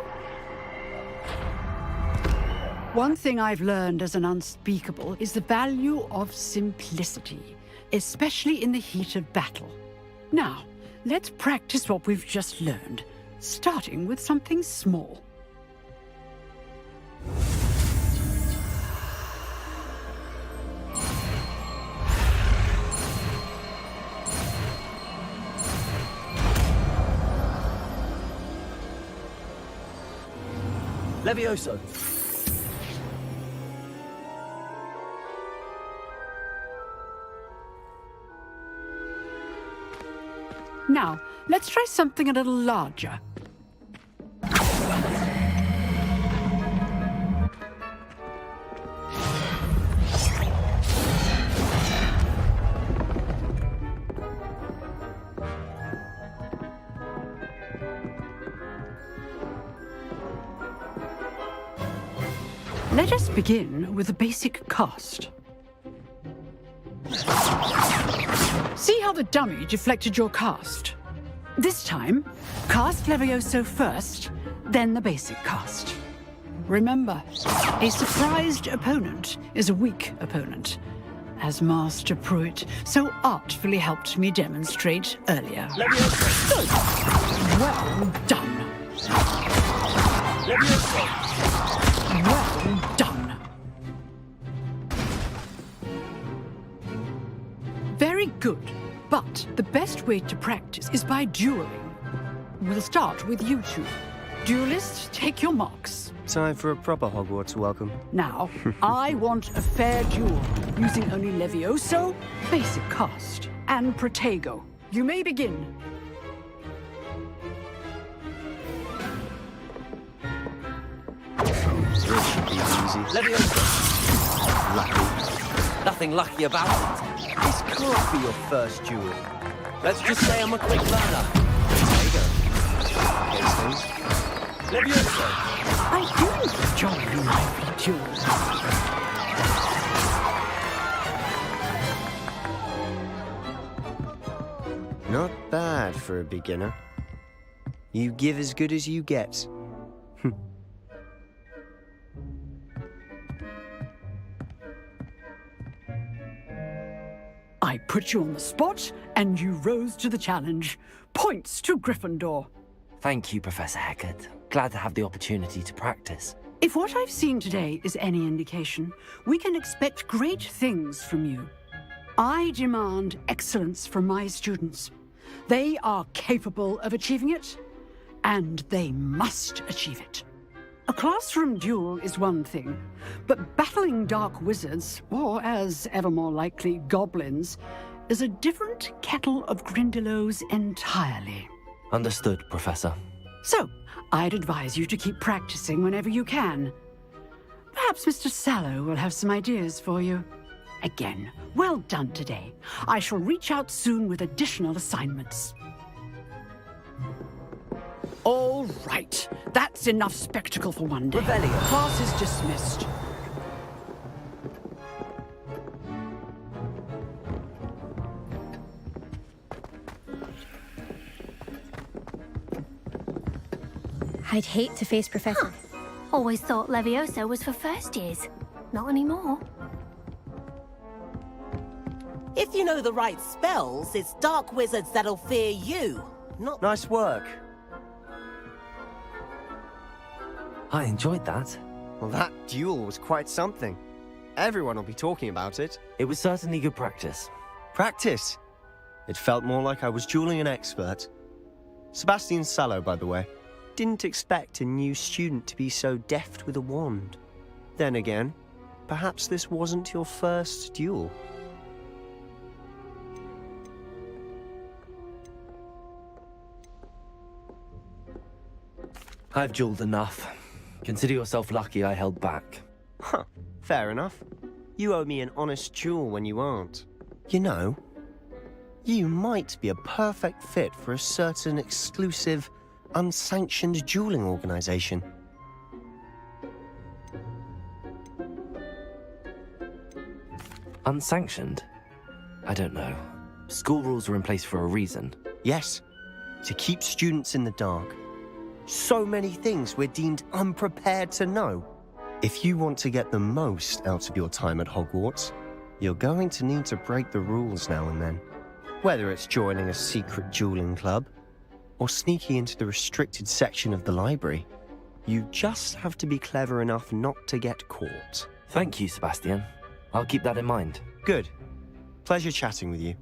One thing I've learned as an unspeakable is the value of simplicity, especially in the heat of battle. Now, let's practice what we've just learned, starting with something small. Levioso. Now, let's try something a little larger. Let us begin with a basic cast. See how the dummy deflected your cast? This time, cast Levioso first, then the basic cast. Remember, a surprised opponent is a weak opponent, as Master Pruitt so artfully helped me demonstrate earlier. Levioso! Well done. Levioso! Well done. Very good, but the best way to practice is by dueling. We'll start with you two. Duelists, take your marks. Time for a proper Hogwarts welcome. Now, I want a fair duel, using only Levioso, basic cast, and Protego. You may begin. This should be easy. Levioso! Lucky. Nothing lucky about it. This can't be your first duel. Let's just say I'm a quick learner. Protego. Levioso! I do enjoy lively duels. Not bad for a beginner. You give as good as you get. I put you on the spot, and you rose to the challenge. Points to Gryffindor. Thank you, Professor Hecat. Glad to have the opportunity to practice. If what I've seen today is any indication, we can expect great things from you. I demand excellence from my students. They are capable of achieving it, and they must achieve it. A classroom duel is one thing, but battling dark wizards, or as ever more likely, goblins, is a different kettle of Grindylows entirely. Understood, Professor. So, I'd advise you to keep practicing whenever you can. Perhaps Mr. Sallow will have some ideas for you. Again, well done today. I shall reach out soon with additional assignments. All right. That's enough spectacle for one day. Revelio. Class is dismissed. I'd hate to face Professor. Always thought Levioso was for first years. Not anymore. If you know the right spells, it's dark wizards that'll fear you, not... Nice work. I enjoyed that. Well, that duel was quite something. Everyone will be talking about it. It was certainly good practice. Practice? It felt more like I was dueling an expert. Sebastian Sallow, by the way. Didn't expect a new student to be so deft with a wand. Then again, perhaps this wasn't your first duel. I've dueled enough. Consider yourself lucky I held back. Huh, fair enough. You owe me an honest duel when you aren't. You know, you might be a perfect fit for a certain exclusive, unsanctioned dueling organization. Unsanctioned? I don't know. School rules are in place for a reason. Yes, to keep students in the dark. So many things we're deemed unprepared to know. If you want to get the most out of your time at Hogwarts, you're going to need to break the rules now and then. Whether it's joining a secret dueling club, or sneaking into the restricted section of the library, you just have to be clever enough not to get caught. Thank you, Sebastian. I'll keep that in mind. Good. Pleasure chatting with you.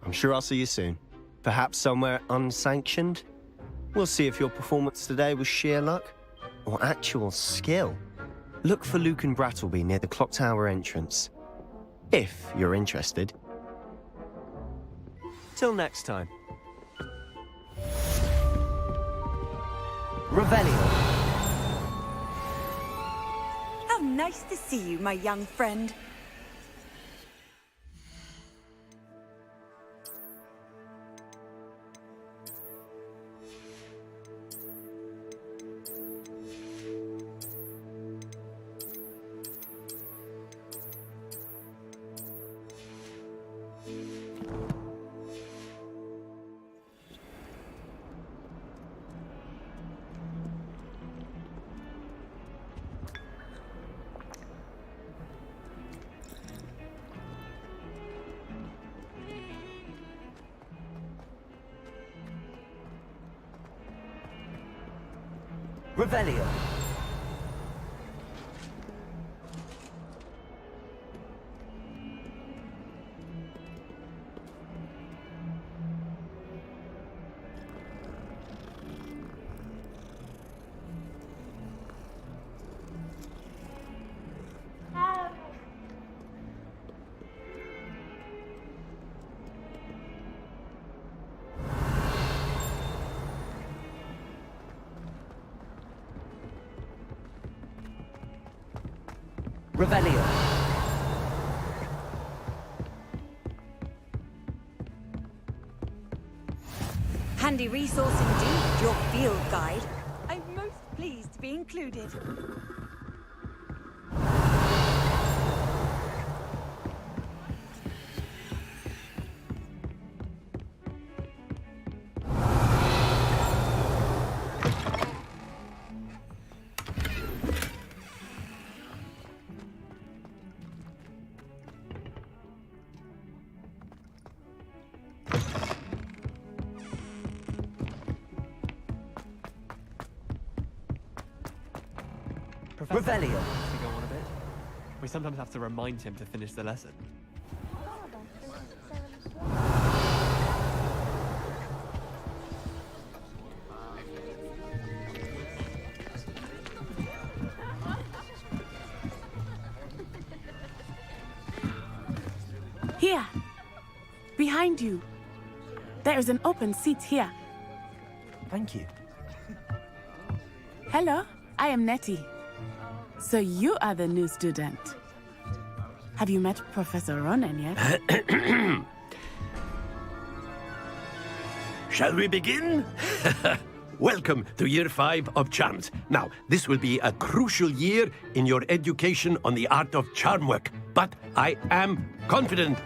I'm sure I'll see you soon. Perhaps somewhere unsanctioned? We'll see if your performance today was sheer luck or actual skill. Look for Luke and Brattleby near the clock tower entrance, if you're interested. Till next time. Revelio. How nice to see you, my young friend. Revelio. Revelio. Handy resource indeed, your field guide. I'm most pleased to be included. Revelio. To go on a bit. We sometimes have to remind him to finish the lesson. Here. Behind you. There is an open seat here. Thank you. Hello, I am Nettie. So you are the new student. Have you met Professor Ronan yet? Shall we begin? Welcome to Year 5 of Charms. Now, this will be a crucial year in your education on the art of charm work. But I am confident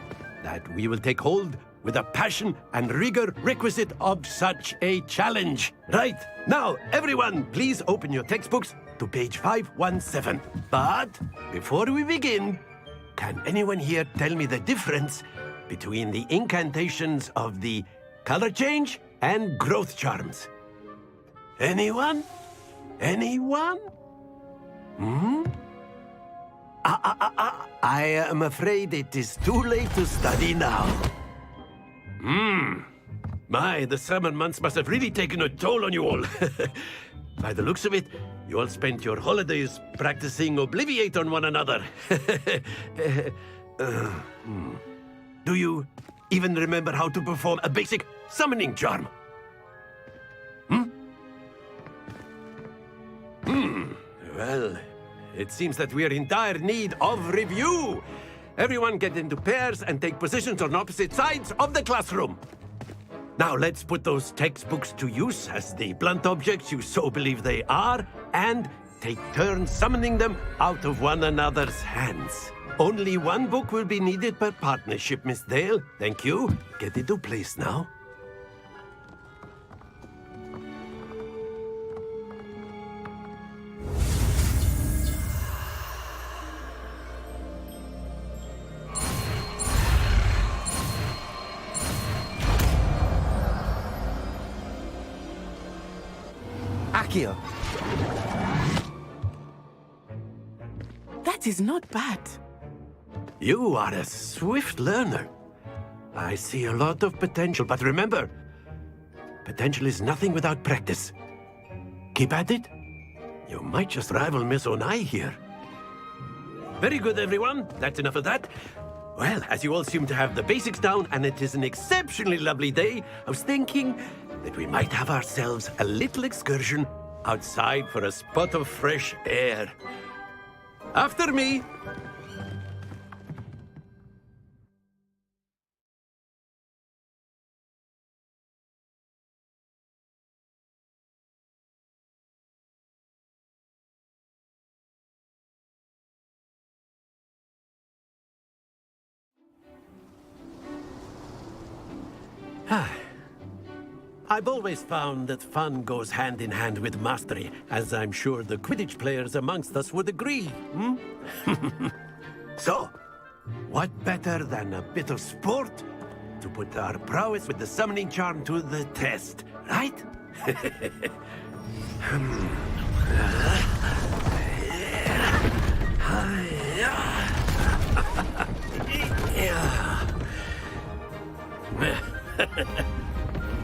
that we will take hold with the passion and rigor requisite of such a challenge. Right, now, everyone, please open your textbooks to page 517. But before we begin, can anyone here tell me the difference between the incantations of the color change and growth charms? Anyone? Anyone? I am afraid it is too late to study now. My, the summer months must have really taken a toll on you all. By the looks of it, you all spent your holidays practicing Obliviate on one another. Do you even remember how to perform a basic summoning charm? Well, it seems that we are in dire need of review. Everyone get into pairs and take positions on opposite sides of the classroom. Now let's put those textbooks to use as the blunt objects you so believe they are, and take turns summoning them out of one another's hands. Only one book will be needed per partnership, Miss Dale. Thank you. Get into place now. Accio. That is not bad. You are a swift learner. I see a lot of potential, but remember, potential is nothing without practice. Keep at it. You might just rival Miss Onai here. Very good, everyone. That's enough of that. Well, as you all seem to have the basics down, and it is an exceptionally lovely day, I was thinking that we might have ourselves a little excursion outside for a spot of fresh air. After me. I've always found that fun goes hand in hand with mastery, as I'm sure the Quidditch players amongst us would agree. So, what better than a bit of sport to put our prowess with the summoning charm to the test, right?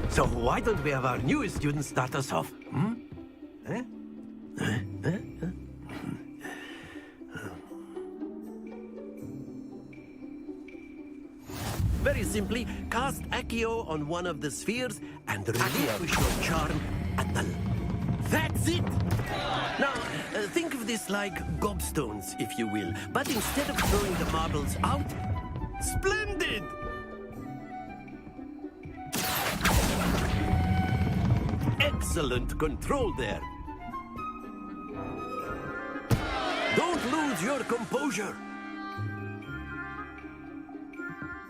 So why don't we have our newest student start us off? Very simply, cast Accio on one of the spheres and relinquish your charm at the... That's it! Now, think of this like gobstones, if you will. But instead of throwing the marbles out, splendid! Excellent control there. Don't lose your composure.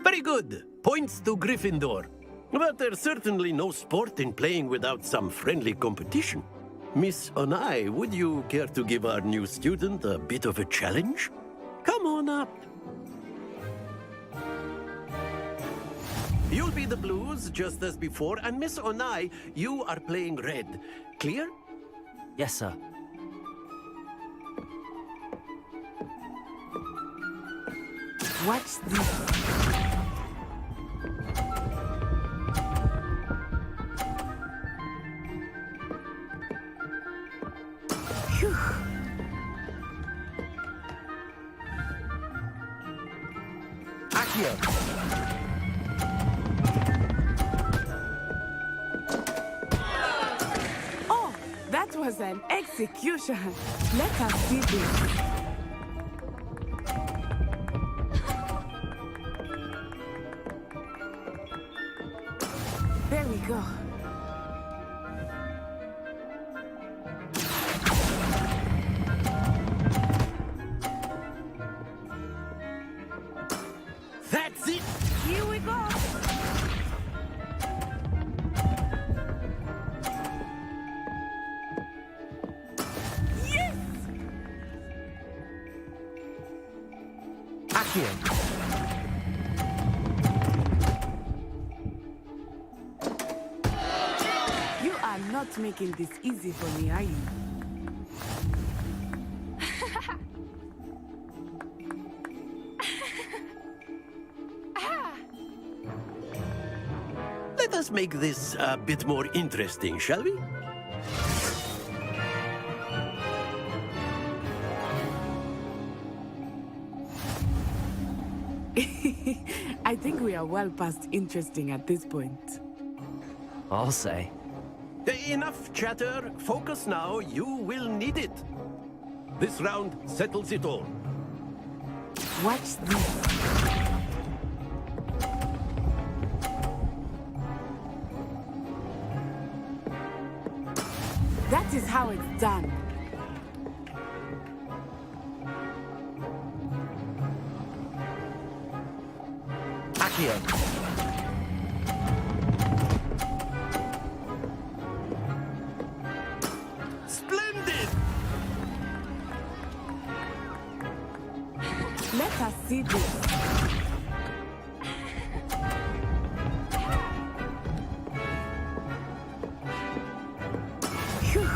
Very good. Points to Gryffindor. But there's certainly no sport in playing without some friendly competition. Miss Onai, would you care to give our new student a bit of a challenge? Come on up. You'll be the blues, just as before, and Miss Onai, you are playing red. Clear? Yes, sir. Watch this. Phew. Accio. Oh, that was an execution. Let us see this. There we go. That's it! Here we go! Yes! Accio. You are not making this easy for me, are you? Let us make this a bit more interesting, shall we? I think we are well past interesting at this point. I'll say. Enough chatter. Focus now. You will need it. This round settles it all. Watch this. That is how it's done. Accio. Splendid! Let us see this. Phew.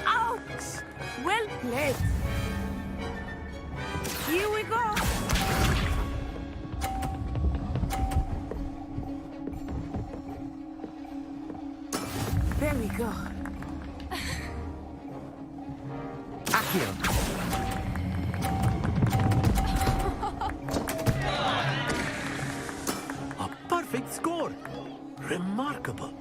Ouch! Well played. Here we go. There we go. Accio. A perfect score. Remarkable.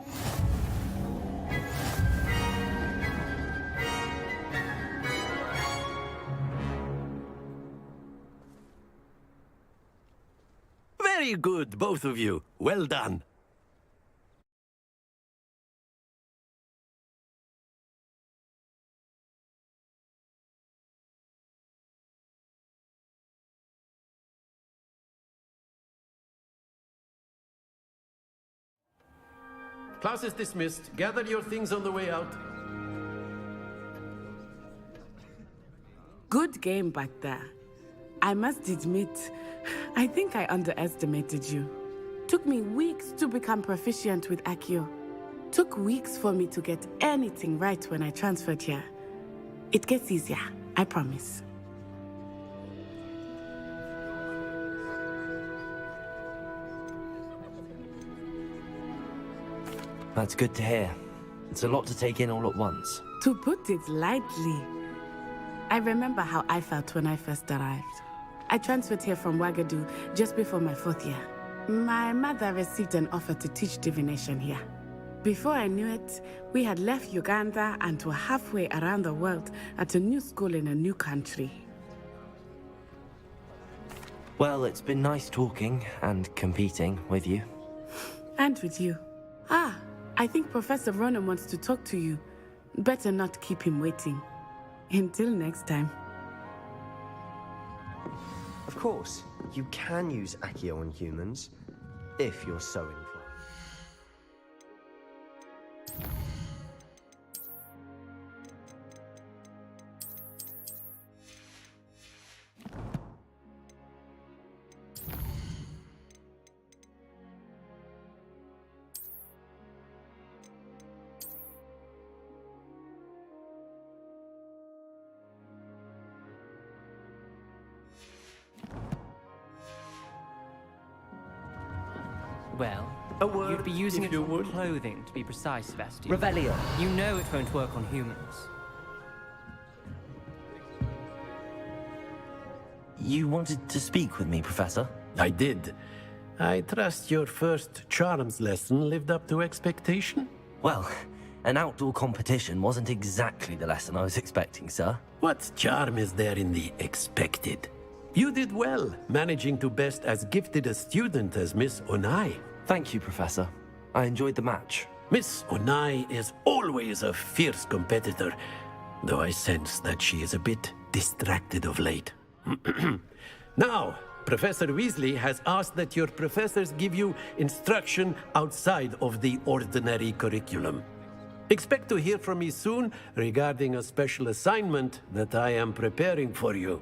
Very good, both of you. Well done. Class is dismissed. Gather your things on the way out. Good game back there. I must admit, I think I underestimated you. Took me weeks to become proficient with Accio. Took weeks for me to get anything right when I transferred here. It gets easier, I promise. That's good to hear. It's a lot to take in all at once. To put it lightly, I remember how I felt when I first arrived. I transferred here from Ouagadougou just before my 4th year. My mother received an offer to teach divination here. Before I knew it, we had left Uganda and were halfway around the world at a new school in a new country. Well, it's been nice talking and competing with you. And with you. Ah, I think Professor Ronan wants to talk to you. Better not keep him waiting. Until next time. Of course, you can use Accio on humans, if you're so inclined. Well, you'd be using it for clothing, to be precise, Sebastian. Revelio. You know it won't work on humans. You wanted to speak with me, Professor? I did. I trust your first charms lesson lived up to expectation? Well, an outdoor competition wasn't exactly the lesson I was expecting, sir. What charm is there in the expected? You did well, managing to best as gifted a student as Miss Onai. Thank you, Professor. I enjoyed the match. Miss Onai is always a fierce competitor, though I sense that she is a bit distracted of late. Now, Professor Weasley has asked that your professors give you instruction outside of the ordinary curriculum. Expect to hear from me soon regarding a special assignment that I am preparing for you.